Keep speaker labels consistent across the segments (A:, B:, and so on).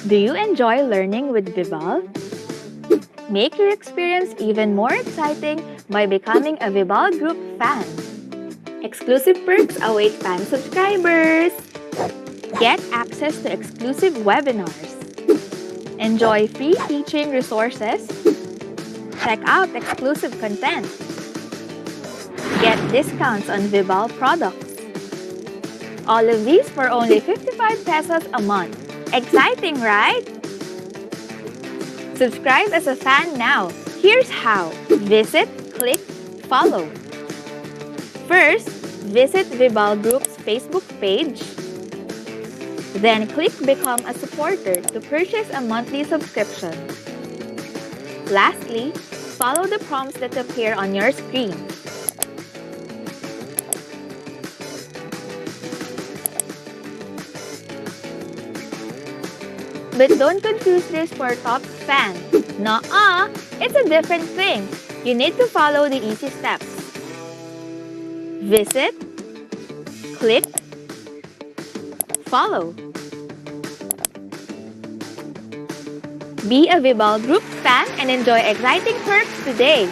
A: Do you enjoy learning with Vival? Make your experience even more exciting by becoming a Vival Group fan. Exclusive perks await fan subscribers. Get access to exclusive webinars. Enjoy free teaching resources. Check out exclusive content. Get discounts on Vival products. All of these for only 55 pesos a month. Exciting, right? Subscribe as a fan now. Here's how. Visit, click, follow. First, visit Vival Group's Facebook page. Then click Become a Supporter to purchase a monthly subscription. Lastly, follow the prompts that appear on your screen. But don't confuse this for top fan. Nuh-uh, it's a different thing. You need to follow the easy steps. Visit, click, follow. Be a Vival Group fan and enjoy exciting perks today.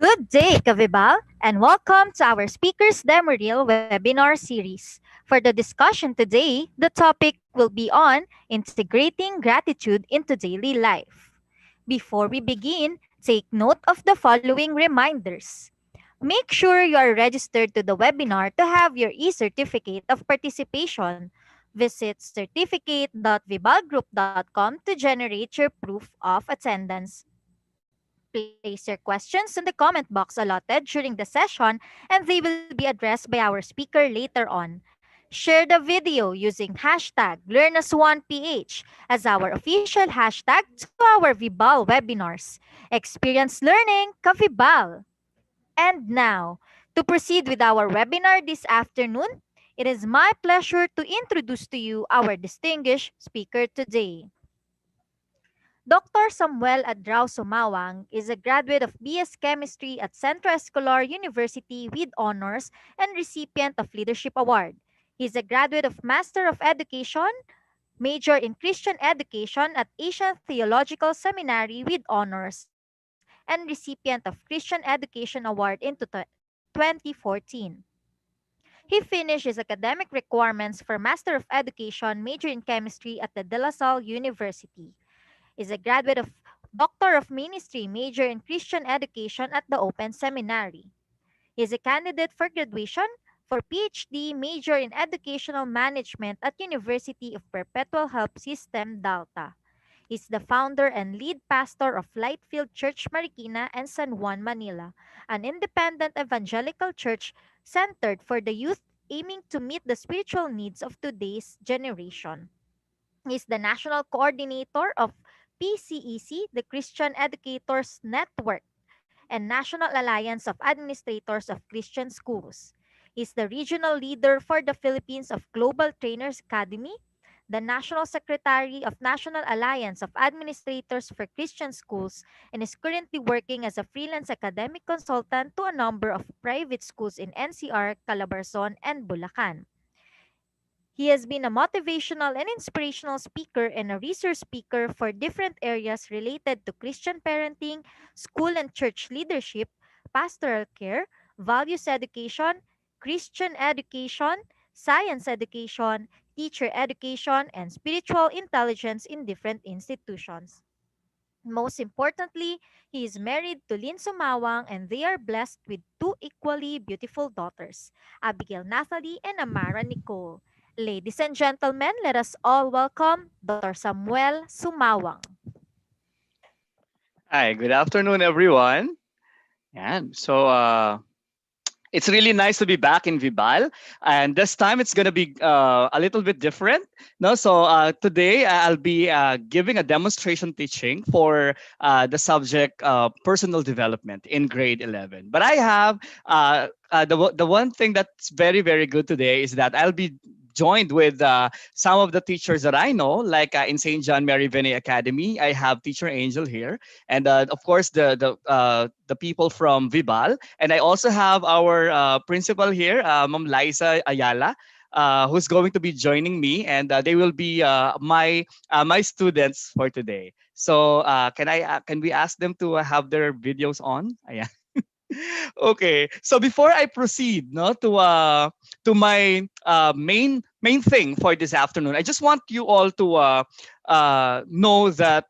B: Good day, Kavibal, and welcome to our Speakers Demo Reel webinar series. For the discussion today, the topic will be on integrating gratitude into daily life. Before we begin, take note of the following reminders. Make sure you are registered to the webinar to have your e-certificate of participation. Visit certificate.vibalgroup.com to generate your proof of attendance. Place your questions in the comment box allotted during the session and they will be addressed by our speaker later on. Share the video using hashtag LearnAs1PH as our official hashtag to our Vibal webinars. Experience learning ka Vibal! And now, to proceed with our webinar this afternoon, it is my pleasure to introduce to you our distinguished speaker today. Dr. Samuel Adrao Sumawang is a graduate of BS Chemistry at Centro Escolar University with honors and recipient of Leadership Award. He is a graduate of Master of Education, major in Christian Education at Asian Theological Seminary with honors, and recipient of Christian Education Award in 2014. He finished his academic requirements for Master of Education, major in Chemistry at the De La Salle University. Is a graduate of Doctor of Ministry, major in Christian Education at the Open Seminary. He is a candidate for graduation for PhD, major in Educational Management at University of Perpetual Help System, Dalta. He's the founder and lead pastor of Lightfield Church Marikina and San Juan, Manila, an independent evangelical church centered for the youth aiming to meet the spiritual needs of today's generation. He's the national coordinator of PCEC, the Christian Educators Network, and National Alliance of Administrators of Christian Schools. He's the regional leader for the Philippines of Global Trainers Academy, the National Secretary of National Alliance of Administrators for Christian Schools, and is currently working as a freelance academic consultant to a number of private schools in NCR, Calabarzon, and Bulacan. He has been a motivational and inspirational speaker and a resource speaker for different areas related to Christian parenting, school and church leadership, pastoral care, values education, Christian education, science education, teacher education, and spiritual intelligence in different institutions. Most importantly, he is married to Lynn Sumawang and they are blessed with two equally beautiful daughters, Abigail Nathalie and Amara Nicole. Ladies and gentlemen, let us all welcome Dr. Samuel Sumawang.
C: Hi, good afternoon, everyone. And it's really nice to be back in Vibal, and this time it's gonna be a little bit different. No, so today I'll be giving a demonstration teaching for the subject personal development in grade 11. But I have the one thing that's very good today is that I'll be joined with some of the teachers that I know, like in St. John Mary Vianney Academy. I have Teacher Angel here, and of course the people from Vibal. And I also have our principal here, Ma'am Liza Ayala, who's going to be joining me, and they will be my students for today. So can we ask them to have their videos on? Ayan. Okay. So before I proceed, no, to my main thing for this afternoon, I just want you all to know that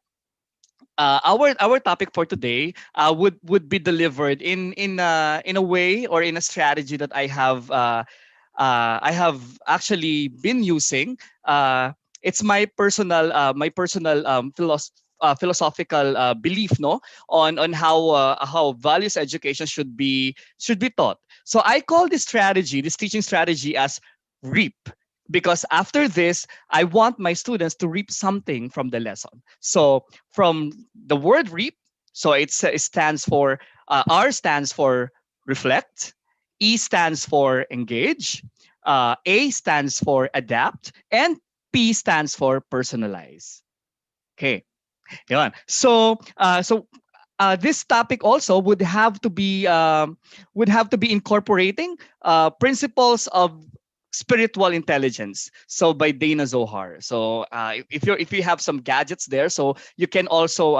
C: our topic for today would be delivered in a way or in a strategy that I have actually been using. It's my personal philosophical belief, no, on how values education should be taught. So I call this teaching strategy as reap, because after this I want my students to reap something from the lesson. So from the word reap, so it stands for R stands for reflect, E stands for engage, A stands for adapt, and P stands for personalize. Okay. Yun. So this topic also would have to be incorporating principles of spiritual intelligence, so by Dana Zohar. So if you have some gadgets there, so you can also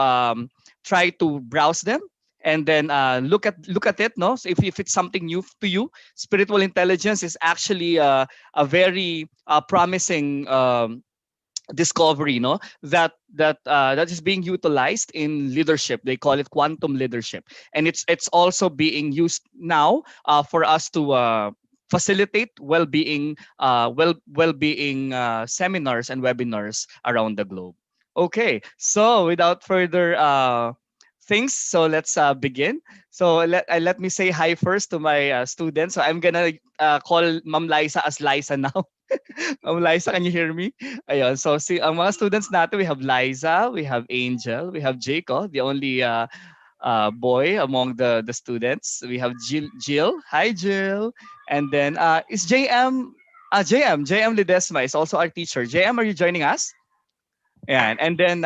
C: try to browse them and then look at it, no. So if it's something new to you, spiritual intelligence is actually a very promising discovery, no, that is being utilized in leadership. They call it quantum leadership, and it's also being used now for us to facilitate well-being seminars and webinars around the globe. Okay, so without further things, so let's begin. So let me say hi first to my students. So I'm gonna call Ma'am Liza as Liza now. Liza, can you hear me? Ayun. So ang mga students natin, we have Liza, we have Angel, we have Jacob, the only boy among the students. We have Jill. Hi, Jill. And then is JM. JM Lidesma is also our teacher. JM, are you joining us? Yan. And then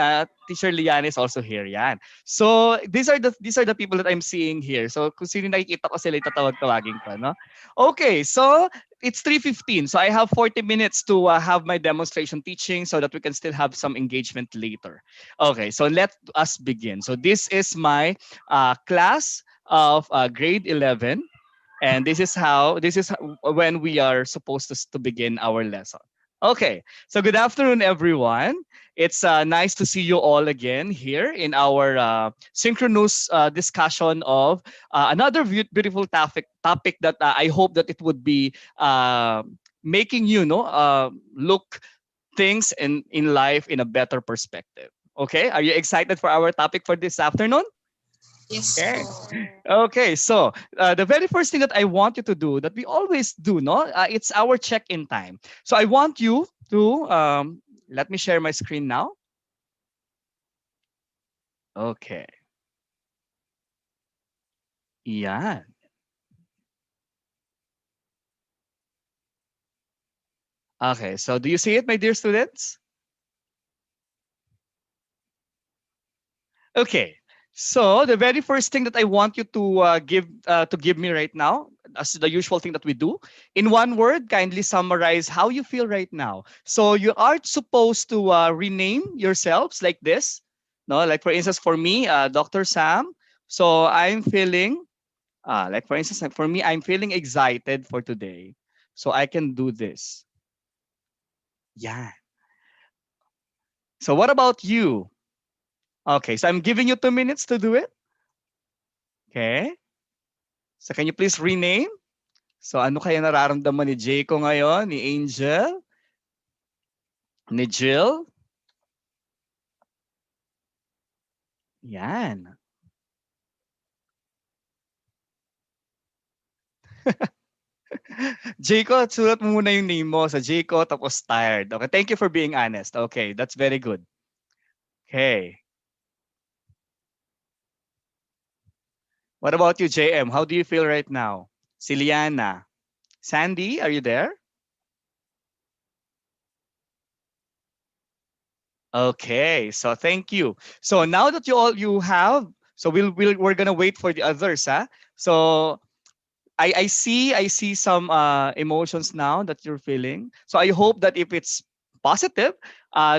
C: Teacher Lian is also here. Yan. So these are the people that I'm seeing here. So kung sino nakikita ko sila itatawag-tawagin ko, no? Okay, so it's 3:15. So I have 40 minutes to have my demonstration teaching so that we can still have some engagement later. Okay, so let us begin. So this is my class of grade 11, and this is when we are supposed to begin our lesson. Okay, so good afternoon, everyone. It's nice to see you all again here in our synchronous discussion of another beautiful topic that I hope that it would be making you know look things in life in a better perspective. Okay, are you excited for our topic for this afternoon?
D: Yes
C: Okay.
D: po.
C: Okay, so the very first thing that I want you to do, that we always do, no, it's our check-in time. So I want you to let me share my screen now. Okay, yeah. Okay, so do you see it, my dear students? Okay. So the very first thing that I want you to give me right now, as the usual thing that we do, in one word, kindly summarize how you feel right now. So you are supposed to rename yourselves like this. No, like for instance, for me, Dr. Sam. So I'm feeling, like for instance, for me, I'm feeling excited for today. So I can do this. Yeah. So what about you? Okay, so I'm giving you 2 minutes to do it. Okay. So can you please rename? So ano kaya nararamdaman ni Jayco ngayon, ni Angel, ni Jill? Yan. Jayco, sulat mo muna yung name mo sa Jayco tapos tired. Okay, thank you for being honest. Okay, that's very good. Okay. What about you, JM? How do you feel right now? Siliana. Sandy, are you there? Okay, so thank you. So now that you have, so we're gonna wait for the others, huh? So I see some emotions now that you're feeling. So I hope that if it's positive,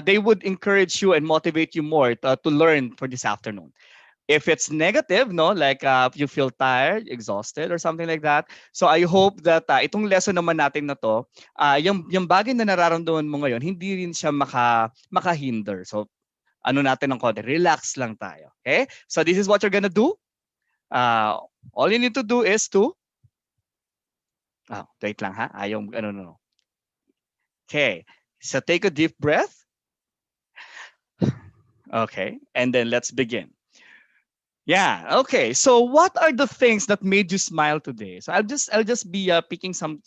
C: they would encourage you and motivate you more to learn for this afternoon. If it's negative, no, like you feel tired, exhausted, or something like that. So I hope that itong lesson naman natin na to, yung bagay na nararamdaman mo ngayon, hindi rin siya makahinder. So ano natin ng konti, relax lang tayo. Okay? So this is what you're gonna do. Uh, all you need to do is to wait lang ha. Ano, no. Okay. So take a deep breath. Okay. And then let's begin. Yeah. Okay. So what are the things that made you smile today? So I'll just be picking some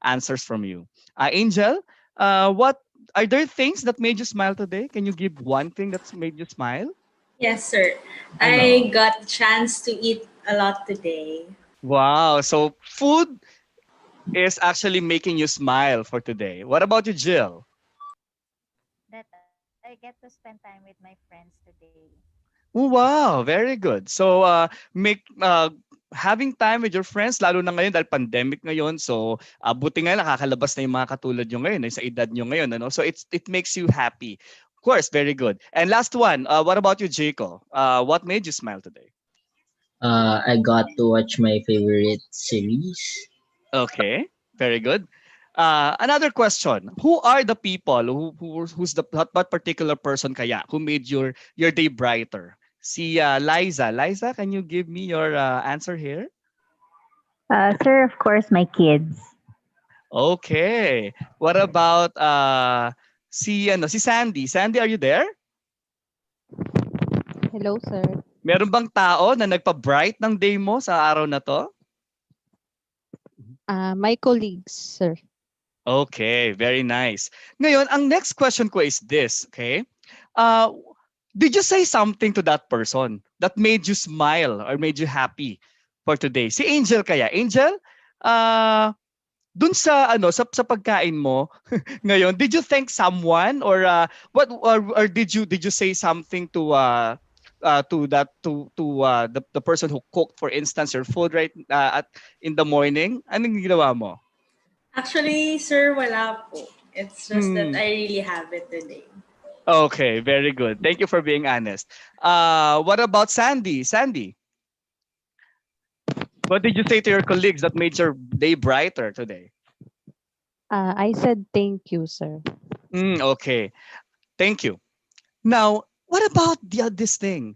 C: answers from you. Angel, what are there things that made you smile today? Can you give one thing that's made you smile?
D: Yes, sir.
C: Ano?
D: I got the chance to eat a lot today.
C: Wow. So food is actually making you smile for today. What about you, Jill?
B: That I get to spend time with my friends today.
C: Oh, wow, very good. So, make having time with your friends, lalo na ngayon dahil pandemic ngayon. So, buti nga nakakalabas na yung mga katulad nyo ngayon, sa edad nyo ngayon. Ano? So, it makes you happy. Of course, very good. And last one, what about you, Jaco? What made you smile today?
E: I got to watch my favorite series.
C: Okay, very good. Another question: who are the people who's the what particular person kaya who made your day brighter? Si Liza. Liza, can you give me your answer here?
F: Sir, of course, my kids.
C: Okay. What about si Sandy? Sandy, are you there?
G: Hello, sir.
C: Meron bang tao na nagpa-bright ng day mo sa araw na to?
G: My colleagues, sir.
C: Okay, very nice. Ngayon, ang next question ko is this, okay? Uh, Did you say something to that person that made you smile or made you happy for today? Si Angel kaya. Angel, uh, dun sa ano sa pagkain mo ngayon, did you thank someone or what or did you say something to the person who cooked, for instance, your food right at in the morning? Anong ginawa mo?
D: Actually, sir, wala po. It's just that
C: Hmm.
D: I really have it today.
C: Okay, very good. Thank you for being honest. What about Sandy? Sandy, what did you say to your colleagues that made your day brighter today?
G: I said thank you, sir.
C: Okay, thank you. Now, what about this thing?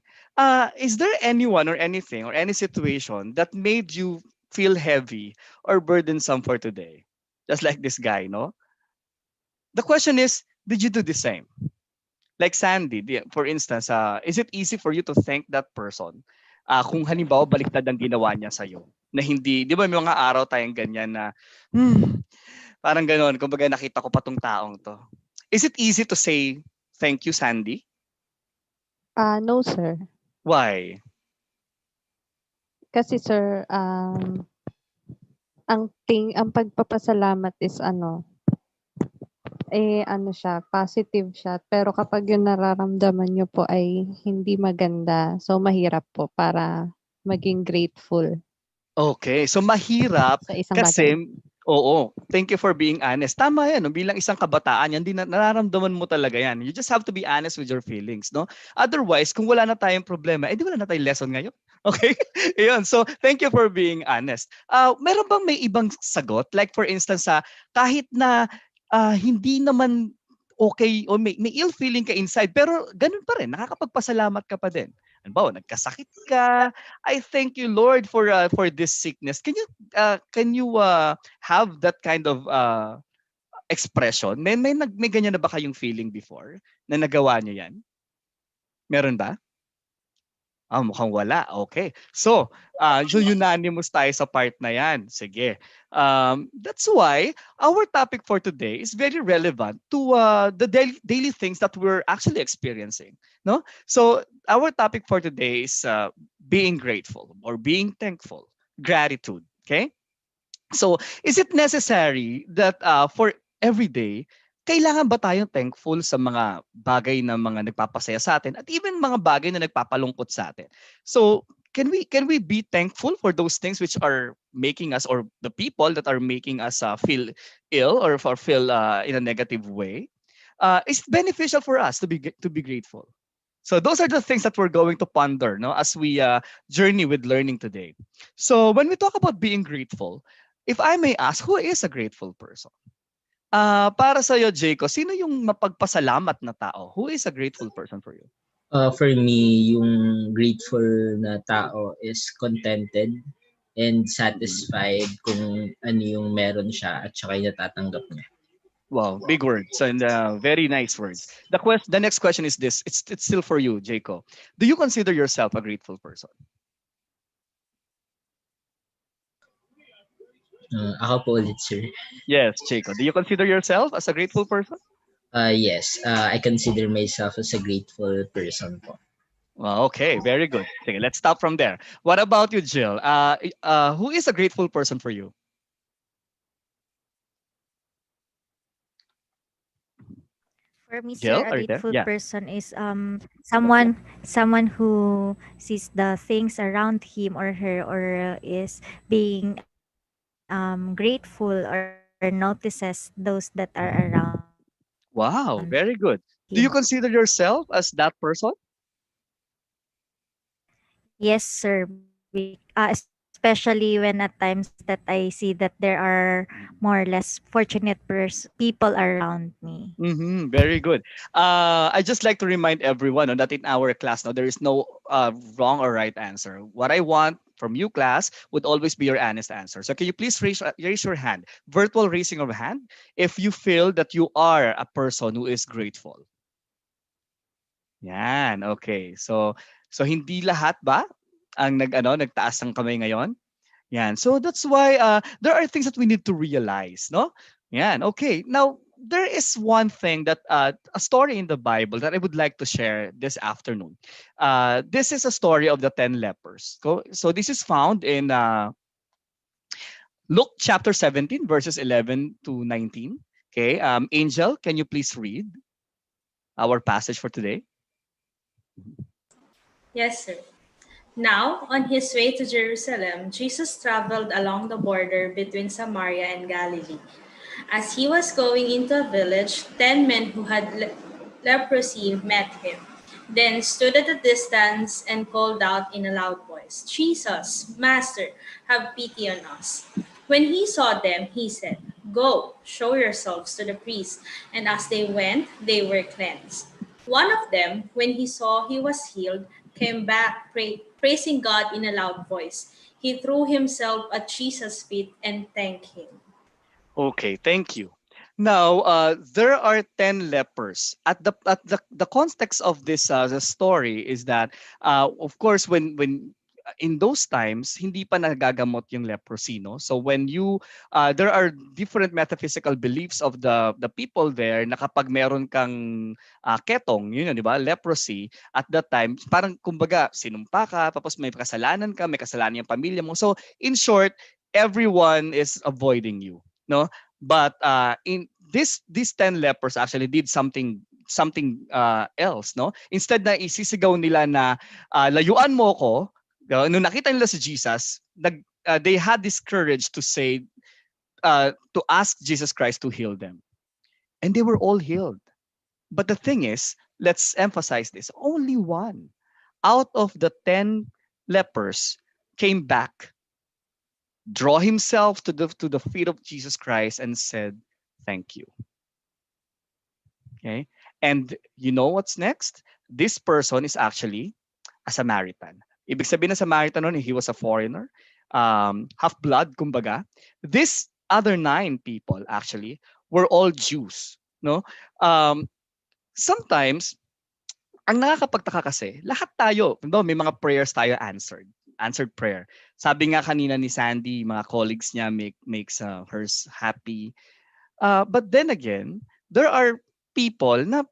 C: Is there anyone or anything or any situation that made you feel heavy or burdensome for today? Just like this guy, no? The question is, did you do the same? Like Sandy, for instance, is it easy for you to thank that person? Kung halimbawa baliktad ang ginawa niya sa'yo, na hindi, di ba may mga araw tayong ganyan na, parang ganon, kumbaga nakita ko pa tong taong to. Is it easy to say thank you, Sandy?
G: No, sir.
C: Why?
G: Kasi sir, ang pagpapasalamat is ano siya, positive siya. Pero kapag yung nararamdaman niyo po ay hindi maganda, so mahirap po para maging grateful
C: Okay, so mahirap
G: sa isang bagay.
C: kasi oo, thank you for being honest. Tama 'yan, no? Bilang isang kabataan, yan din nararamdaman mo talaga 'yan. You just have to be honest with your feelings, no? Otherwise, kung wala na tayong problema, edi wala na tayong lesson ngayon. Okay? Iyon. So, thank you for being honest. Meron bang may ibang sagot? Like for instance, kahit na hindi naman okay o may ill feeling ka inside, pero ganun pa rin, nakakapagpasalamat ka pa din. Halimbawa, nagkasakit ka, I thank you, Lord, for this sickness. Can you have that kind of expression? May ganyan na ba kayong feeling before na nagawa niyo 'yan? Meron ba? Mukhang wala. Okay. So, unanimous tayo sa part na 'yan. Sige. That's why our topic for today is very relevant to the daily things that we're actually experiencing. No? So, our topic for today is being grateful or being thankful. Gratitude. Okay? So, is it necessary that for every day, kailangan ba tayong thankful sa mga bagay na mga nagpapasaya sa atin at even mga bagay na nagpapalungkot sa atin? So, can we be thankful for those things which are making us or the people that are making us feel ill or for feel in a negative way? It's beneficial for us to be grateful. So those are the things that we're going to ponder, no, as we journey with learning today. So when we talk about being grateful, if I may ask, who is a grateful person? Para sa iyo, Jaco, sino yung mapagpasalamat na tao? Who is a grateful person for you?
E: For me, yung grateful na tao is contented and satisfied kung ano yung meron siya at saka yung natatanggap niya.
C: Wow, big words and very nice words. The next question is this. It's still for you, Jaco. Do you consider yourself a grateful person?
E: Ako po ulit, sir.
C: Yes, Jaco. Do you consider yourself as a grateful person?
E: Yes, I consider myself as a grateful person po.
C: Well, okay, very good. Okay, let's stop from there. What about you, Jill? Who is a grateful person for you?
B: For me, sir,
C: Jill,
B: a
C: are you there?
B: grateful
C: Yeah.
B: person is someone who sees the things around him or her or is being grateful or notices those that are around him.
C: Wow, very good. Do you consider yourself as that person?
B: Yes, sir. Especially when at times that I see that there are more or less fortunate people around me.
C: Very good. I just like to remind everyone that in our class, now there is no wrong or right answer. What I want from you, class, would always be your honest answer. So can you please raise your hand, virtual raising of hand, if you feel that you are a person who is grateful. Yan, okay. So hindi lahat ba ang nagtaas ng kamay ngayon? Yan. So that's why there are things that we need to realize, no? Yan. Okay. Now, there is one thing that a story in the Bible that I would like to share this afternoon. This is a story of the 10 lepers. So this is found in Luke chapter 17, verses 11 to 19. Okay, Angel, can you please read our passage for today?
D: Yes, sir. Now, on his way to Jerusalem, Jesus traveled along the border between Samaria and Galilee. As he was going into a village, 10 men who had leprosy met him. Then stood at a distance and called out in a loud voice, Jesus, Master, have pity on us. When he saw them, he said, Go, show yourselves to the priest. And as they went, they were cleansed. One of them, when he saw he was healed, came back praising God in a loud voice. He threw himself at Jesus' feet and thanked him.
C: Okay, thank you. Now, there are 10 lepers. The context of this the story is that, of course, when in those times, hindi pa nagagamot yung leprosy, no? So when there are different metaphysical beliefs of the people there na kapag meron kang ketong, yun, di ba? Leprosy, at that time, parang kumbaga, sinumpa ka, tapos may kasalanan yung pamilya mo. So, in short, everyone is avoiding you, no? But in these 10 lepers actually did something else, no? Instead na isisigaw nila na layuan mo ko, nung nakita nila si Jesus, they had this courage to say to ask Jesus Christ to heal them. And they were all healed. But the thing is, let's emphasize this. Only one out of the 10 lepers came back, draw himself to the feet of Jesus Christ and said, "Thank you." Okay? And you know what's next? This person is actually a Samaritan. Ibig sabihin na Samaritan nun, he was a foreigner, half-blood, kumbaga. These other 9 people actually were all Jews. No? Sometimes, ang nakakapagtaka kasi, lahat tayo, no, may mga prayers tayo answered prayer. Sabi nga kanina ni Sandy, mga colleagues niya makes hers happy. But then again, there are people na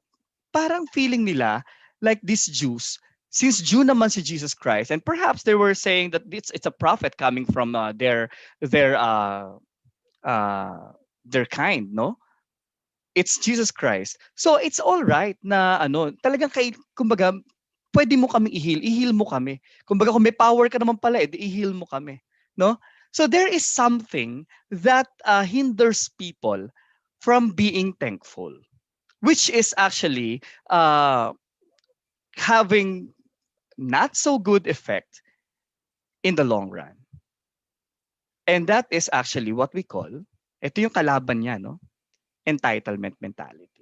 C: parang feeling nila like these Jews, since Jew naman si Jesus Christ, and perhaps they were saying that it's a prophet coming from their uh, their kind, no? It's Jesus Christ. So it's all right na talagang kumbaga pwede mo kami i-heal mo kami. Kumbaga kung may power ka naman pala, i-heal mo kami, no? So there is something that hinders people from being thankful, which is actually having not so good effect in the long run. And that is actually what we call, ito yung kalaban niya, no? Entitlement mentality.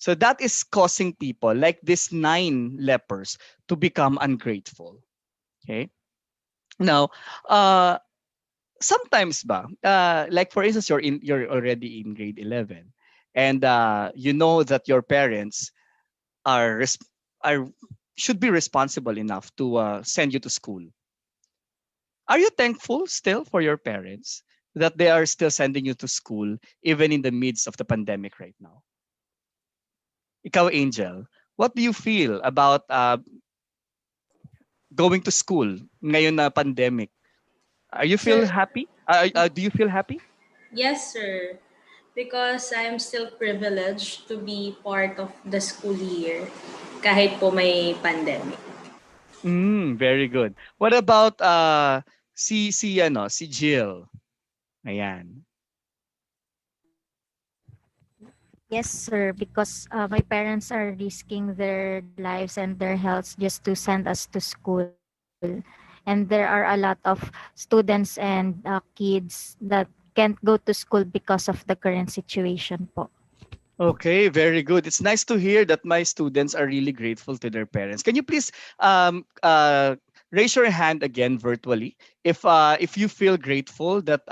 C: So that is causing people like these 9 lepers to become ungrateful. Okay? Now, sometimes ba, like for instance, you're already in grade 11, and you know that your parents are should be responsible enough to send you to school. Are you thankful still for your parents that they are still sending you to school even in the midst of the pandemic right now? Ikaw, Angel, what do you feel about going to school ngayon na pandemic? Are you feel
D: Sir,
C: happy? Do you feel happy?
D: yes, sir. Because I'm still privileged to be part of the school year kahit po may pandemic.
C: Very good. What about si Jill? Ayan.
B: Yes, sir, because my parents are risking their lives and their health just to send us to school. And there are a lot of students and kids that can't go to school because of the current situation po.
C: Okay, very good. It's nice to hear that my students are really grateful to their parents. Can you please raise your hand again virtually if you feel grateful that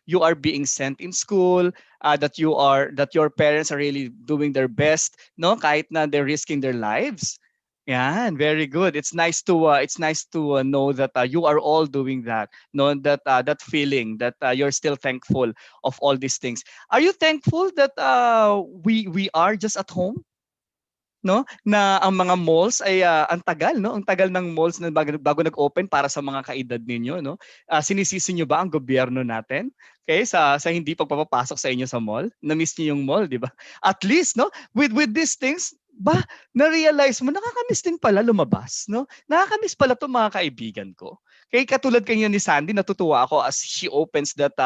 C: you are being sent in school, that your parents are really doing their best, no, kahit na they're risking their lives. Yeah, very good. It's nice to know that you are all doing that. Know that that feeling that you're still thankful of all these things. Are you thankful that we are just at home? No, na ang mga malls ay ang tagal, no, ang tagal ng malls na bago nag-open para sa mga kaedad ninyo, no. Sinisisi niyo ba ang gobyerno natin, okay, sa hindi pagpapapasok sa inyo sa mall? Na-miss niyo yung mall, di ba? At least, no, with these things, ba, na-realize mo nakakamiss din pala lumabas, no, nakakamiss pala to mga kaibigan ko. Kaya katulad kanina ni Sandy, natutuwa ako as she opens that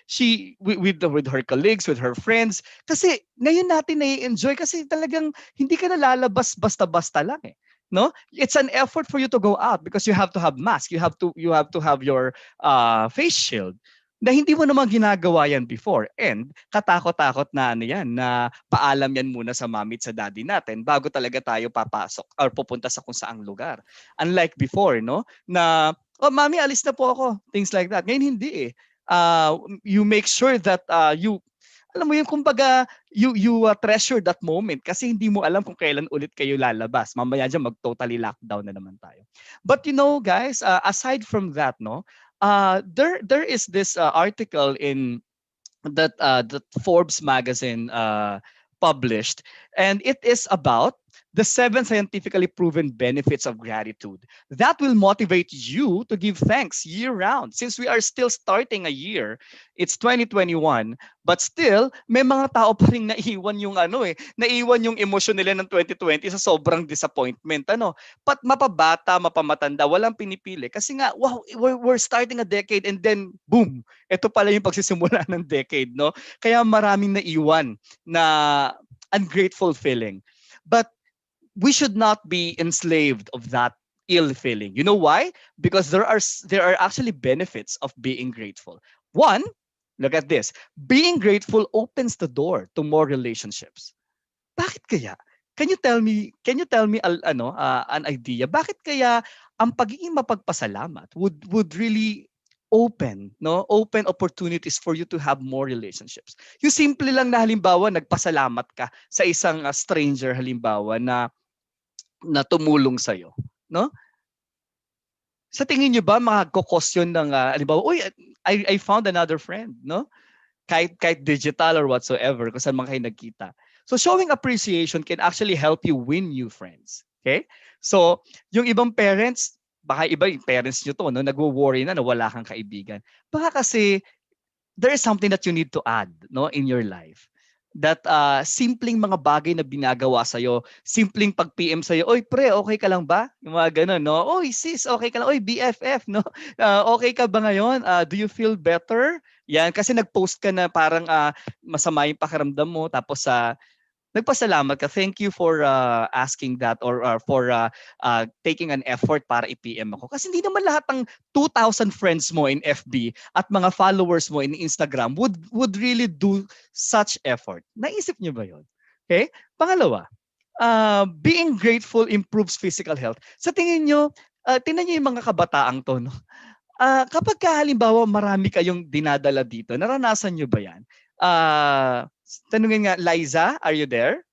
C: she with her colleagues, with her friends, kasi ngayon natin nai-enjoy kasi talagang hindi ka nalalabas basta-basta lang eh. No? It's an effort for you to go out because you have to have mask, you have to have your face shield na hindi mo naman ginagawa yan before. And katakot-takot na ano yan, na paalam yan muna sa mami at sa daddy natin bago talaga tayo papasok or pupunta sa kung saang lugar. Unlike before, no? Na, oh mami, alis na po ako. Things like that. Ngayon hindi eh. You make sure that you alam mo yung kumbaga you treasure that moment kasi hindi mo alam kung kailan ulit kayo lalabas. Mamaya diyan mag-totally lockdown na naman tayo. But you know guys, aside from that, no, there is this article in that Forbes magazine published, and it is about the 7 scientifically proven benefits of gratitude that will motivate you to give thanks year round. Since we are still starting a year, it's 2021, but still may mga tao pa ring naiwan yung naiwan yung emosyon nila ng 2020 sa sobrang disappointment. Mapabata, mapamatanda, walang pinipili kasi nga wow, we're starting a decade and then boom, ito pala yung pagsisimula ng decade, no? Kaya maraming naiwan na ungrateful feeling. But we should not be enslaved of that ill feeling. You know why? Because there are actually benefits of being grateful. One, look at this. Being grateful opens the door to more relationships. Bakit kaya? Can you tell me an idea? Bakit kaya ang pagiging mapagpasalamat would really open opportunities for you to have more relationships. Yung simple lang na halimbawa nagpasalamat ka sa isang stranger halimbawa na tumulong sa iyo, no? Sa tingin niyo ba magko-cause yun ng halimbawa, uy, I found another friend, no? Kahit digital or whatsoever kung saan man kayo nagkita. So showing appreciation can actually help you win new friends. Okay? So yung ibang parents, baka iba yung parents nyo to, no, nagwo-worry na wala kang kaibigan. Baka kasi there is something that you need to add, no, in your life. That simpleng mga bagay na binagawa sa'yo, simpleng pag-PM sa'yo, oy pre, okay ka lang ba? Yung mga ganun, no? Oy sis, okay ka lang? Oy BFF, no? Okay ka ba ngayon? Do you feel better? Yan, kasi nag-post ka na parang masama yung pakiramdam mo, tapos nagpasalamat ka. Thank you for asking that or for taking an effort para i-PM ako. Kasi hindi naman lahat ng 2,000 friends mo in FB at mga followers mo in Instagram would really do such effort. Naisip niyo ba yon? Okay? Pangalawa, being grateful improves physical health. Sa tingin niyo, tingnan niyo yung mga kabataang to, no? Kapag halimbawa marami kayong dinadala dito, naranasan niyo ba yan? Tanungin nga, Liza, are you there?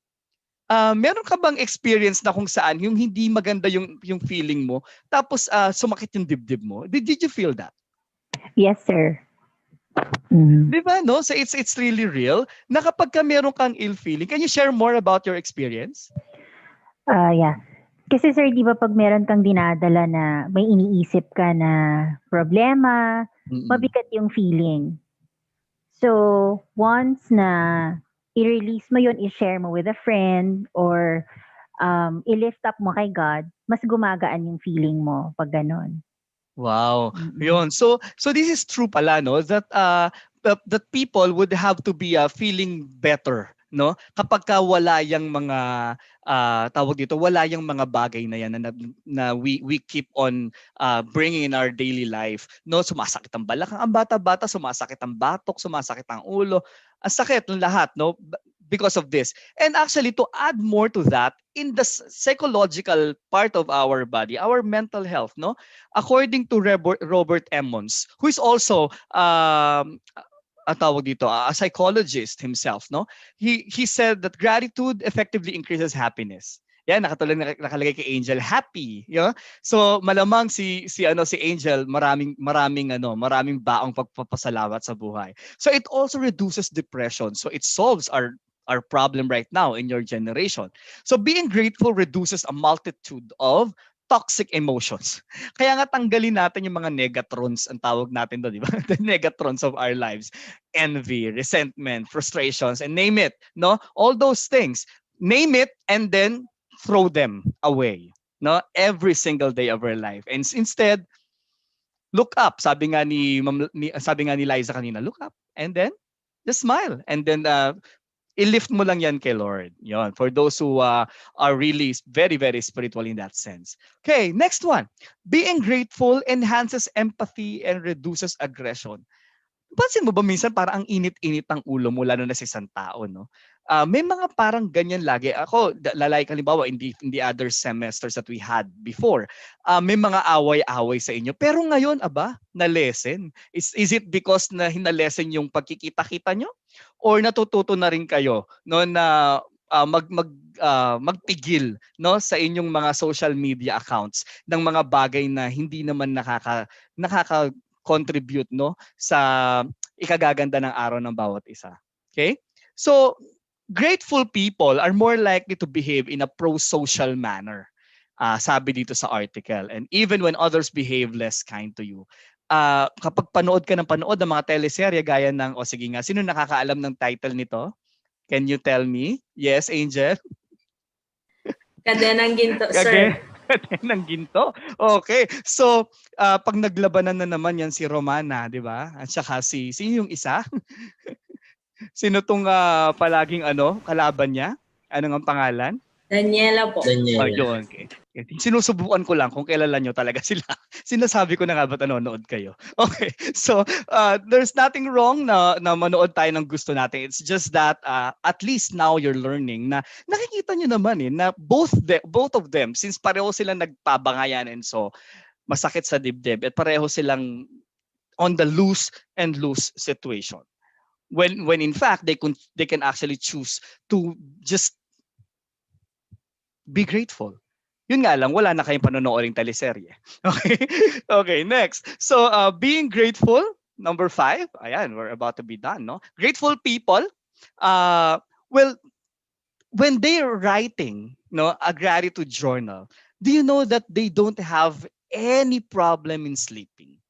C: Meron ka bang experience na kung saan yung hindi maganda yung feeling mo, tapos sumakit yung dibdib mo? Did you feel that?
F: Yes, sir. Mhm.
C: Di ba, no? So it's really real na kapag ka meron kang ill feeling, can you share more about your experience?
F: Yeah. Kasi sir, di ba pag meron kang dinadala na may iniisip ka na problema, mabigat yung feeling. So, once na i-release mo yun, i-share mo with a friend, or i-lift up mo kay God, mas gumagaan yung feeling mo pag ganun.
C: Wow.
F: Mm-mm.
C: Yun. So this is true pala, no, that people would have to be feeling better, no? Kapag ka wala yang mga tawag dito, wala yang mga bagay na yan na we keep on bringing in our daily life, no? Sumasakit ang balakang, ang bata-bata sumasakit ang batok, sumasakit ang ulo. Ang sakit ng lahat, no? Because of this. And actually, to add more to that, in the psychological part of our body, our mental health, no? According to Robert Emmons, who is also a psychologist himself, no? He said that gratitude effectively increases happiness. Yan, nakalagay kay Angel, happy. So malamang si Angel, maraming baong pagpapasalamat sa buhay. So it also reduces depression. So it solves our problem right now in your generation. So being grateful reduces a multitude of toxic emotions. Kaya nga tanggalin natin yung mga negatrons, ang tawag natin doon, di ba? The negatrons of our lives. Envy, resentment, frustrations, and name it. No? All those things. Name it and then throw them away. No? Every single day of our life. And instead, look up. Sabi nga ni Liza kanina, look up. And then, just smile. And then, i-lift mo lang yan kay Lord. Yon, for those who are really very, very spiritual in that sense. Okay, next one. Being grateful enhances empathy and reduces aggression. Pansin mo ba minsan parang ang init-init ng ulo mo lalo na sa isang tao, no? May mga parang ganyan lagi. Ako, halimbawa, in the other semesters that we had before, may mga away-away sa inyo. Pero ngayon, na-lesson. Is it because na hinalesen yung pagkikita-kita nyo? Or natututo na rin kayo no, na magpigil no, sa inyong mga social media accounts ng mga bagay na hindi naman nakaka-contribute no, sa ikagaganda ng araw ng bawat isa. Okay? So, grateful people are more likely to behave in a pro-social manner. Sabi dito sa article. And even when others behave less kind to you. Kapag panood ka ng mga teleserye gaya ng, sige nga, sino nakakaalam ng title nito? Can you tell me? Yes, Angel?
D: Kadenang Ginto, sir.
C: Kadenang Ginto. Okay. So, pag naglabanan na naman yan si Romana, di ba? At saka sino yung isa? Sino tong palaging kalaban niya? Ano ang pangalan?
D: Daniela po.
E: Daniela.
C: Yun. Okay. Sinusubukan ko lang kung kailan nyo talaga sila. Sinasabi ko na nga ba't nanonood kayo? Okay. So, there's nothing wrong na manood tayo ng gusto natin. It's just that at least now you're learning na nakikita nyo naman na both of them, since pareho silang nagpabangayan and so masakit sa dibdib at pareho silang on the lose and lose situation. When in fact they can actually choose to just be grateful. Yun nga lang, wala na kayong panonooring teleserye. Okay? Okay, next. So, being grateful, number 5. Ayan, we're about to be done, no? Grateful people, well, when they're writing a gratitude journal, do you know that they don't have any problem in sleeping?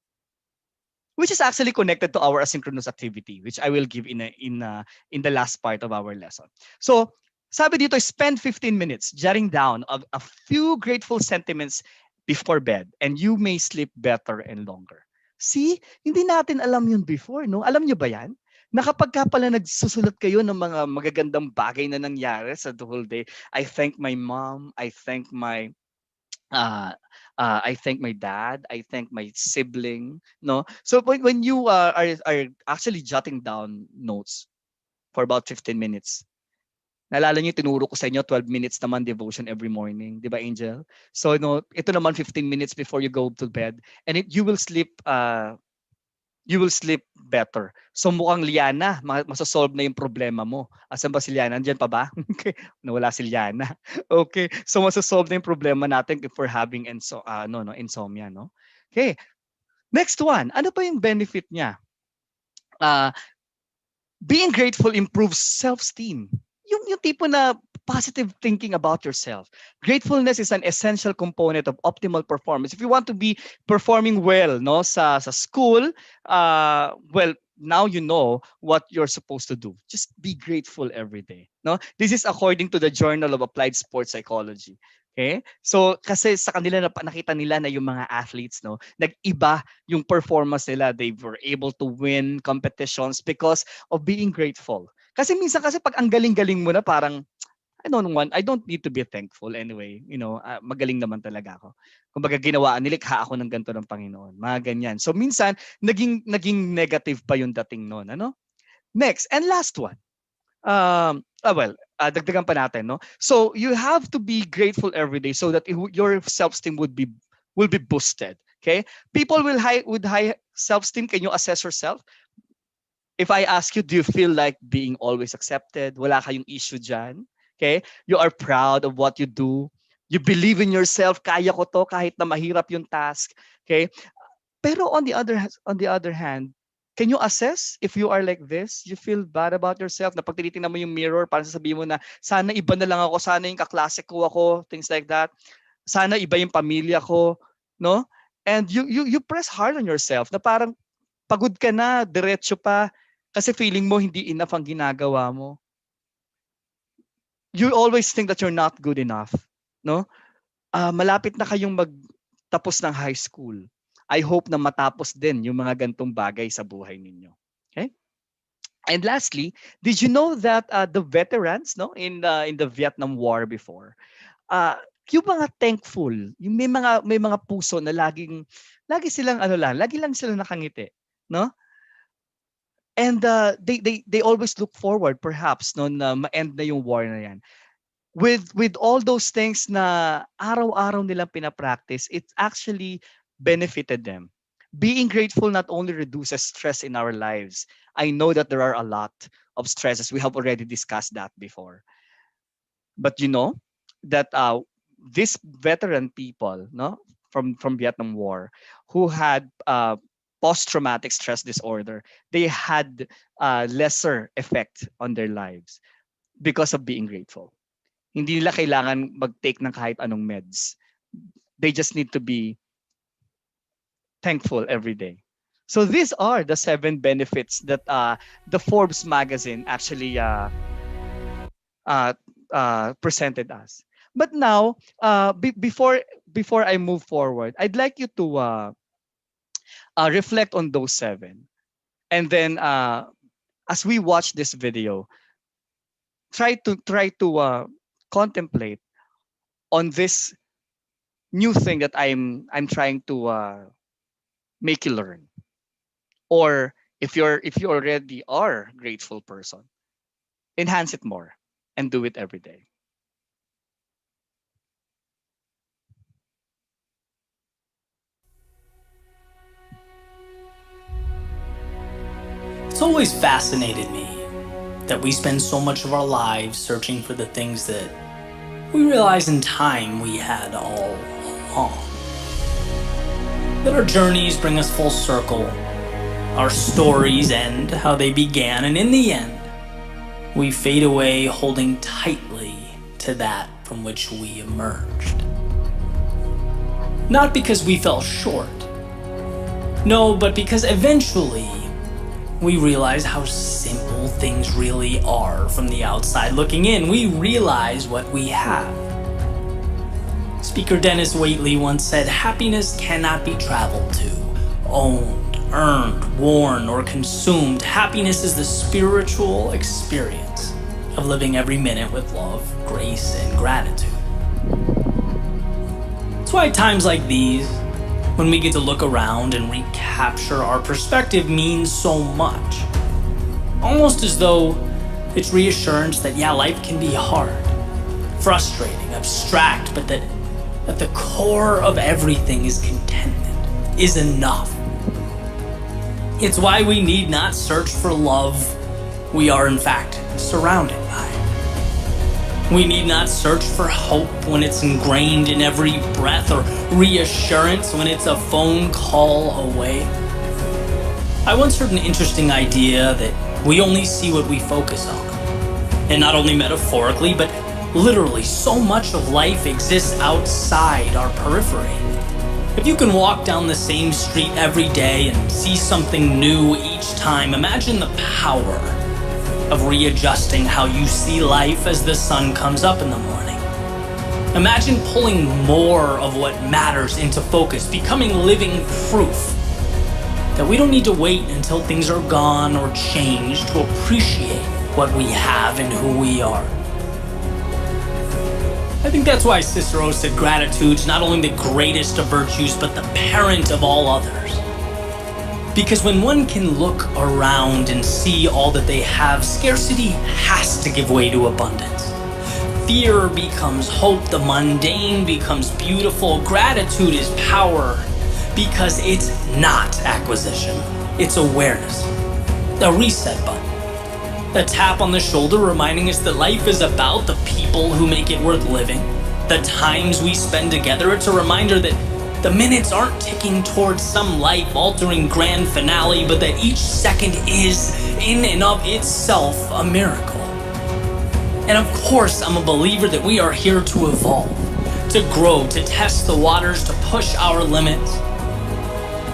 C: Which is actually connected to our asynchronous activity, which I will give in the last part of our lesson. So, sabi dito, spend 15 minutes jotting down a few grateful sentiments before bed and you may sleep better and longer. See, hindi natin alam yun before, no? Alam nyo ba yan? Na kapag ka pala nagsusulat kayo ng mga magagandang bagay na nangyari sa the whole day, I thank my mom, I thank my dad, I thank my sibling, no? So when you are actually jotting down notes for about 15 minutes, naalala niyo tinuro ko sa inyo 12 minutes naman devotion every morning, di ba, Angel? So ito naman 15 minutes before you go to bed and you will sleep better. So mukhang Liana, masasolve na yung problema mo. Asan ba si Liana? Andiyan pa ba? Okay. Nawala si Liana. Okay. So masasolve na yung problema natin if we're having insomnia, no? Okay. Next one. Ano pa yung benefit niya? Being grateful improves self-esteem. Yung tipo na positive thinking about yourself. Gratefulness is an essential component of optimal performance. If you want to be performing well, no, sa school, well, now you know what you're supposed to do. Just be grateful every day, no? This is according to the Journal of Applied Sports Psychology. Okay? So kasi sa kanila nakita nila na yung mga athletes, no, nag-iba yung performance nila. They were able to win competitions because of being grateful. Kasi minsan pag ang galing-galing mo na parang I don't need to be thankful anyway. Magaling naman talaga ako. Kumbaga ginawaan, nilikha ako ng ganito ng Panginoon. Mga ganyan. So minsan, naging negative pa yung dating noon. Ano? Next, and last one. Dagdagan pa natin, no? So you have to be grateful every day so that your self-esteem will be boosted. Okay? People with high self-esteem, can you assess yourself? If I ask you, do you feel like being always accepted? Wala kayong issue dyan? Okay? You are proud of what you do. You believe in yourself, kaya ko to kahit na mahirap yung task. Okay? Pero on the other hand, can you assess if you are like this? You feel bad about yourself na pag tinitingnan mo yung mirror, parang sasabihin mo na, sana iba na lang ako, sana yung kaklase ko ako, things like that. Sana iba yung pamilya ko, no? And you press hard on yourself na parang pagod ka na, diretso pa, kasi feeling mo hindi enough ang ginagawa mo. You always think that you're not good enough, no? Malapit na kayong magtapos ng high school. I hope na matapos din yung mga gantong bagay sa buhay ninyo. Okay? And lastly, did you know that the veterans, no, in the Vietnam War before, yung mga thankful, yung may mga puso na lagi silang lagi lang sila nakangiti, no? And they always look forward perhaps no na ma-end na yung war na yan. With all those things na araw-araw nilang pinapractice, it actually benefited them. Being grateful not only reduces stress in our lives. I know that there are a lot of stresses. We have already discussed that before. But you know that these veteran people, no, from Vietnam War, who had post-traumatic stress disorder, they had lesser effect on their lives because of being grateful. Hindi nila kailangan mag-take ng kahit anong meds. They just need to be thankful every day. So these are the 7 benefits that the Forbes magazine actually presented us. But now, before I move forward, I'd like you to reflect on those 7. And then as we watch this video, try to contemplate on this new thing that I'm trying to make you learn. Or if you already are a grateful person, enhance it more and do it every day.
H: It's always fascinated me that we spend so much of our lives searching for the things that we realize in time we had all along. That our journeys bring us full circle, our stories end how they began, and in the end, we fade away holding tightly to that from which we emerged. Not because we fell short, no, but because eventually we realize how simple things really are from the outside looking in. We realize what we have. Speaker Dennis Waitley once said, happiness cannot be traveled to, owned, earned, worn, or consumed. Happiness is the spiritual experience of living every minute with love, grace, and gratitude. That's why times like these, when we get to look around and recapture our perspective, means so much. Almost as though it's reassurance that, yeah, life can be hard, frustrating, abstract, but that at the core of everything is contentment, is enough. It's why we need not search for love we are in fact surrounded by. We need not search for hope when it's ingrained in every breath, or reassurance when it's a phone call away. I once heard an interesting idea that we only see what we focus on. And not only metaphorically, but literally, so much of life exists outside our periphery. If you can walk down the same street every day and see something new each time, imagine the power of readjusting how you see life as the sun comes up in the morning. Imagine pulling more of what matters into focus, becoming living proof that we don't need to wait until things are gone or changed to appreciate what we have and who we are. I think that's why Cicero said gratitude's not only the greatest of virtues, but the parent of all others. Because when one can look around and see all that they have, scarcity has to give way to abundance. Fear becomes hope, the mundane becomes beautiful. Gratitude is power because it's not acquisition, it's awareness. A reset button. A tap on the shoulder reminding us that life is about the people who make it worth living, The times we spend together, it's a reminder that the minutes aren't ticking towards some life altering grand finale, but that each second is, in and of itself, a miracle. And of course, I'm a believer that we are here to evolve, to grow, to test the waters, to push our limits.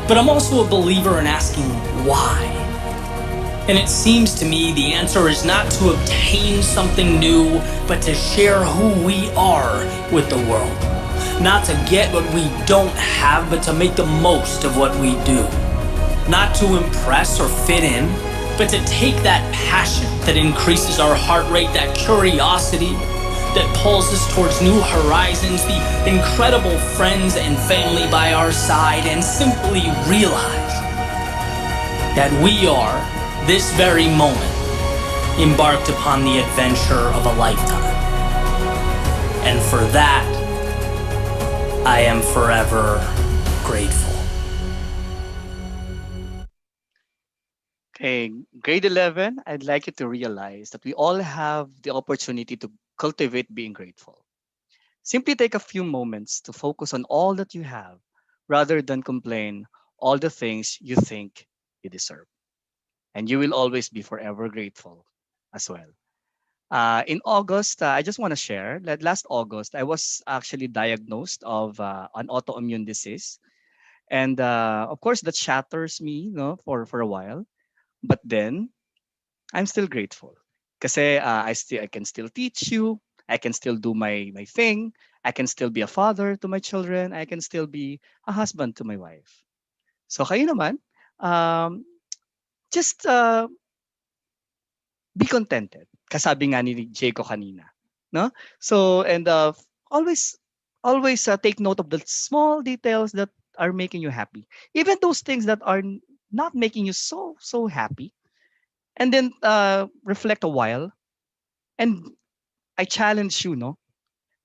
H: But I'm also a believer in asking why. And it seems to me the answer is not to obtain something new, but to share who we are with the world. Not to get what we don't have, but to make the most of what we do. Not to impress or fit in, but to take that passion that increases our heart rate, that curiosity that pulls us towards new horizons, the incredible friends and family by our side, and simply realize that we are, this very moment, embarked upon the adventure of a lifetime. And for that, I am forever grateful.
C: Okay, grade 11, I'd like you to realize that we all have the opportunity to cultivate being grateful. Simply take a few moments to focus on all that you have rather than complain all the things you think you deserve. And you will always be forever grateful as well. In August, I just want to share that last August, I was actually diagnosed of an autoimmune disease. And of course, that shatters me, for a while. But then I'm still grateful. Kasi I can still teach you. I can still do my thing. I can still be a father to my children. I can still be a husband to my wife. So kayo naman, um, just be contented. Kasabi nga ni Jayco kanina, no? So and always take note of the small details that are making you happy. Even those things that are not making you so happy. And then reflect a while, and I challenge you, no,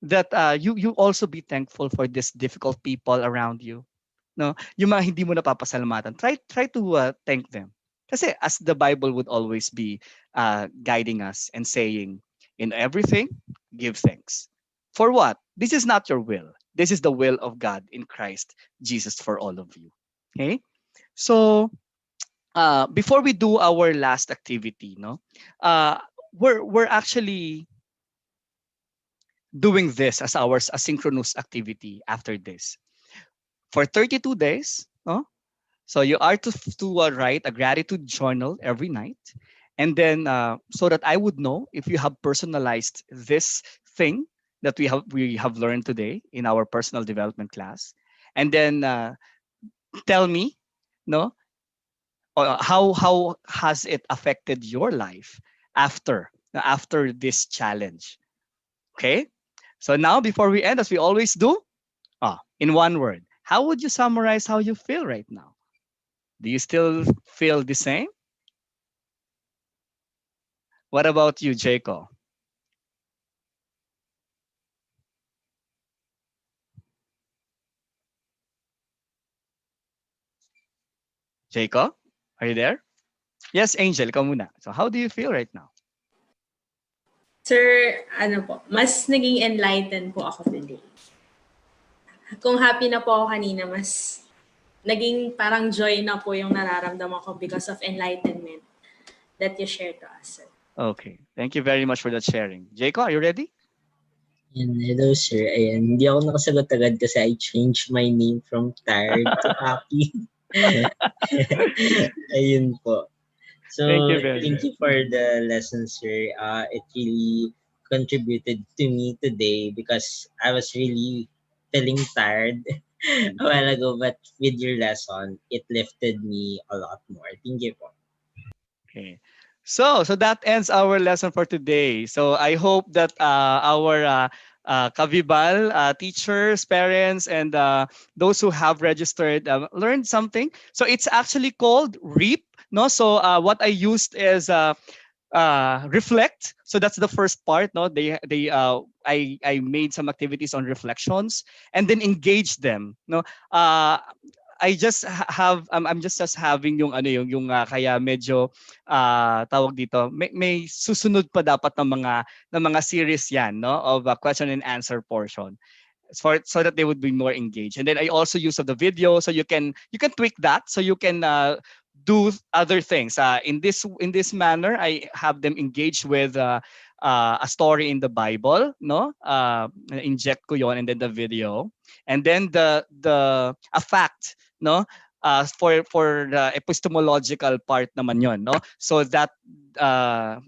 C: that you also be thankful for these difficult people around you. No, yung mga hindi mo napapasalamatan, try to thank them. Kasi as the Bible would always be guiding us and saying, in everything, give thanks. For what? This is not your will. This is the will of God in Christ Jesus for all of you. Okay? So, before we do our last activity, no, we're actually doing this as our asynchronous activity after this for 32 days. No? So you are to write a gratitude journal every night, and then so that I would know if you have personalized this thing that we have learned today in our personal development class, and then tell me, no, how has it affected your life after this challenge. Okay, so now before we end, as we always do, in one word, how would you summarize how you feel right now? Do you still feel the same? What about you, Jaco? Jaco, are you there? Yes, Angel, ikaw muna. So how do you feel right now?
D: Sir, ano po, mas naging enlightened po ako today. Kung happy na po ako kanina, mas naging parang joy na po yung nararamdaman ko because of enlightenment that you shared to us, sir.
C: Okay, thank you very much for that sharing. Jaco, are you ready?
E: And hello, sir. Ayan, hindi ako nakasagot agad kasi I changed my name from tired to happy. Ayun po. So,
C: Thank you very
E: thank
C: much.
E: you for the lesson, sir. It really contributed to me today because I was really feeling tired a while ago, but with your lesson, it lifted me a lot more. Thank you po.
C: Okay. So that ends our lesson for today. So I hope that our Kavibal teachers, parents, and those who have registered learned something. So it's actually called REAP. No, so what I used is reflect. So that's the first part. No, I made some activities on reflections and then engage them. No, uh, I just have I'm just having yung ano kaya medyo tawag dito may susunod pa dapat ng mga series yan no of question and answer portion for so that they would be more engaged. And then I also use of the video, so you can tweak that, so you can do other things. In this manner, I have them engage with a story in the Bible, no? Inject ko yon, and then the video, and then the a fact, no? For the epistemological part naman yon, no? So that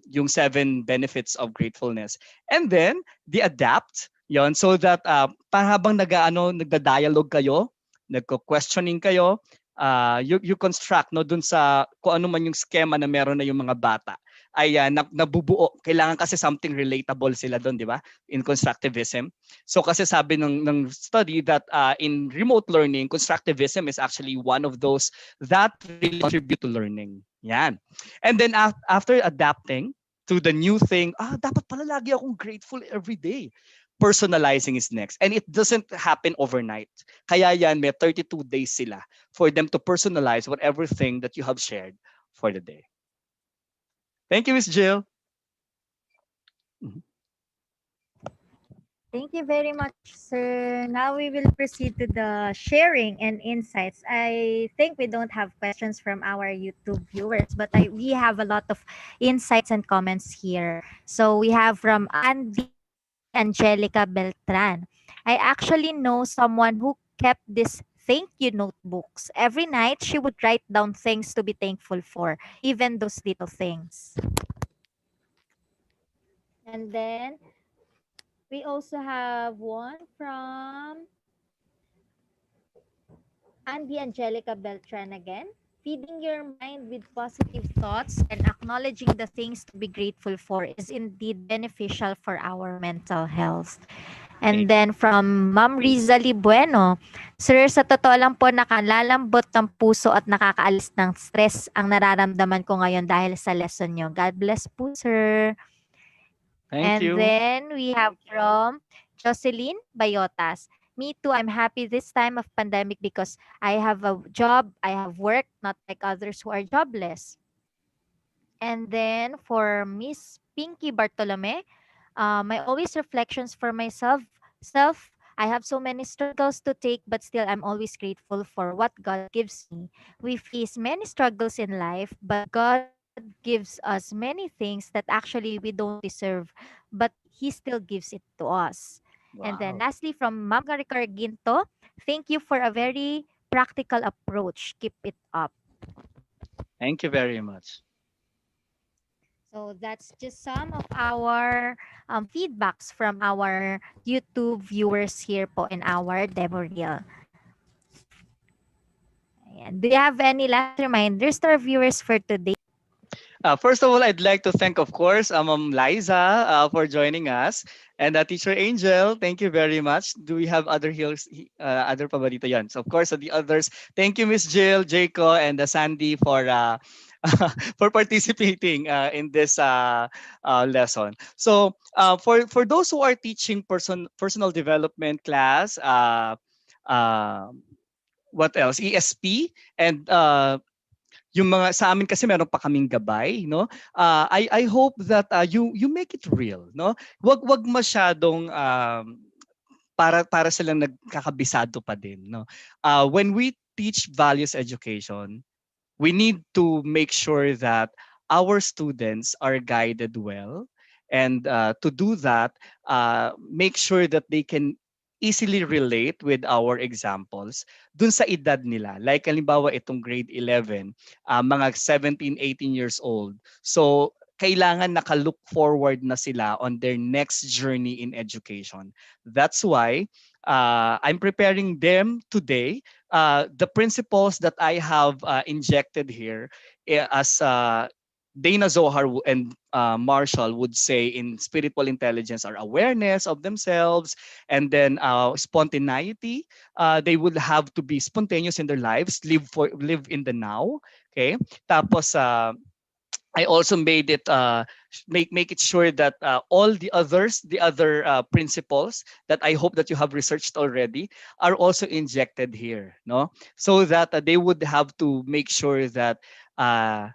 C: yung 7 benefits of gratefulness, and then the adapt yon, so that habang nagda-dialogue kayo, nagko-questioning kayo, you construct no dun sa kung ano man yung schema na meron na yung mga bata ay nabubuo. Kailangan kasi something relatable sila doon, di ba? In constructivism. So kasi sabi ng study that in remote learning, constructivism is actually one of those that really contribute to learning. Yan. And then after adapting to the new thing, dapat pala lagi akong grateful every day. Personalizing is next. And it doesn't happen overnight. Kaya yan, may 32 days sila for them to personalize whatever thing that you have shared for the day. Thank you, Miss Jill.
B: Thank you very much, sir. Now we will proceed to the sharing and insights. I think we don't have questions from our YouTube viewers, but we have a lot of insights and comments here. So we have from Andy Angelica Beltran. I actually know someone who kept this thank you notebooks. Every night, she would write down things to be thankful for, even those little things. And then we also have one from Andy Angelica Beltran again. Feeding your mind with positive thoughts and acknowledging the things to be grateful for is indeed beneficial for our mental health. And then from Ma'am Rizali Bueno, Sir, sa totoo lang po nakalalambot ng puso at nakakaalis ng stress ang nararamdaman ko ngayon dahil sa lesson nyo. God bless po, Sir.
C: Thank you.
B: Then we have from Jocelyn Bayotas. Me too, I'm happy this time of pandemic because I have a job, I have work, not like others who are jobless. And then for Miss Pinky Bartolome, my always reflections for myself. I have so many struggles to take, but still I'm always grateful for what God gives me. We face many struggles in life, but God gives us many things that actually we don't deserve, but He still gives it to us. And then
C: Wow.
B: lastly, from Ma'am Maricar Ginto, thank you for a very practical approach. Keep it up.
C: Thank you very much.
B: So that's just some of our feedbacks from our YouTube viewers here po in our demo reel. Ayan. Do you have any last reminders to our viewers for today?
C: First of all, I'd like to thank, of course, Ma'am Liza for joining us. And Teacher Angel, thank you very much. Do we have other other pa ba dito yan? So, of course, the others, thank you, Miss Jill, Jaco, and Sandy for for participating in this lesson. So, for those who are teaching personal development class, what else? ESP and yung mga sa amin kasi meron pa kaming gabay, no? I hope that you make it real, no? Wag masyadong para silang nagkakabisado pa din, no? When we teach values education, we need to make sure that our students are guided well, and to do that, make sure that they can easily relate with our examples dun sa edad nila. Like halimbawa itong grade 11, mga 17, 18 years old. So kailangan naka-look forward na sila on their next journey in education. That's why I'm preparing them today. The principles that I have injected here as Dana Zohar and Marshall would say in spiritual intelligence are awareness of themselves, and then spontaneity. They would have to be spontaneous in their lives, live in the now. Okay. Tapos I also made it make it sure that all the other principles that I hope that you have researched already are also injected here, no, so that they would have to make sure that uh,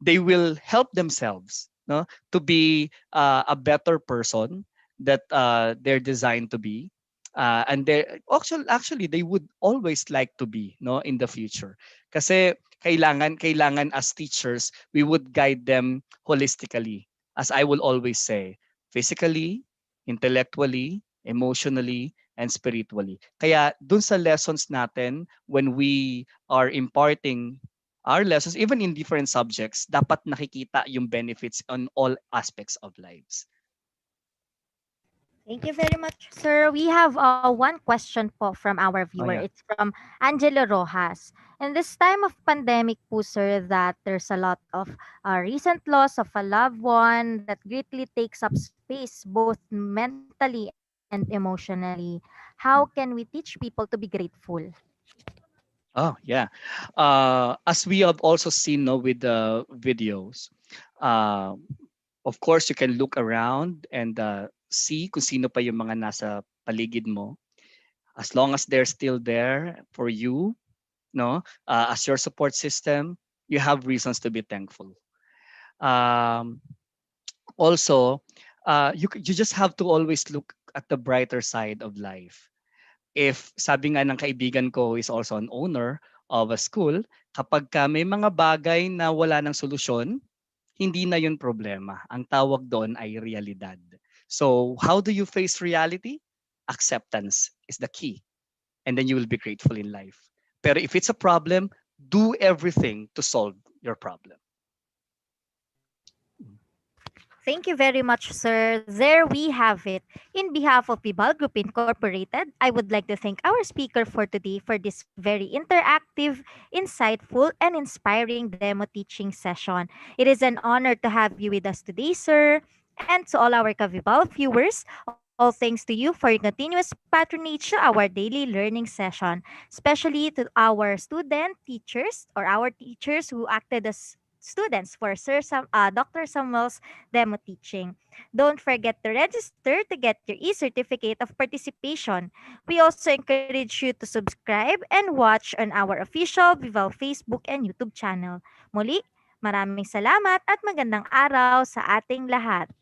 C: they will help themselves, no, to be a better person that they're designed to be. And they actually they would always like to be, no, in the future. Kasi kailangan as teachers we would guide them holistically, as I will always say, physically, intellectually, emotionally, and spiritually. Kaya dun sa lessons natin, when we are imparting our lessons, even in different subjects, dapat nakikita yung benefits on all aspects of lives.
B: Thank you very much, sir. We have one question po from our
C: Oh
B: viewer.
C: yeah.
B: It's from Angelo Rojas. In this time of pandemic po, sir, that there's a lot of recent loss of a loved one that greatly takes up space both mentally and emotionally. How can we teach people to be grateful?
C: Oh yeah. As we have also seen, no, with the videos, uh, of course you can look around and see kung sino pa yung mga nasa paligid mo. As long as they're still there for you, no, as your support system, you have reasons to be thankful. Um, Also, you just have to always look at the brighter side of life. If sabi nga ng kaibigan ko is also an owner of a school, kapag ka may mga bagay na wala ng solusyon, hindi na yun problema. Ang tawag doon ay realidad. So, how do you face reality? Acceptance is the key. And then you will be grateful in life. Pero if it's a problem, do everything to solve your problem.
B: Thank you very much, sir. There we have it. In behalf of Bibal Group Incorporated, I would like to thank our speaker for today for this very interactive, insightful, and inspiring demo teaching session. It is an honor to have you with us today, sir. And to all our Kavibal viewers, all thanks to you for your continuous patronage to our daily learning session, especially to our student teachers or our teachers who acted as students for Dr. Samuel's demo teaching. Don't forget to register to get your e-certificate of participation. We also encourage you to subscribe and watch on our official Vival Facebook and YouTube channel. Muli, maraming salamat at magandang araw sa ating lahat.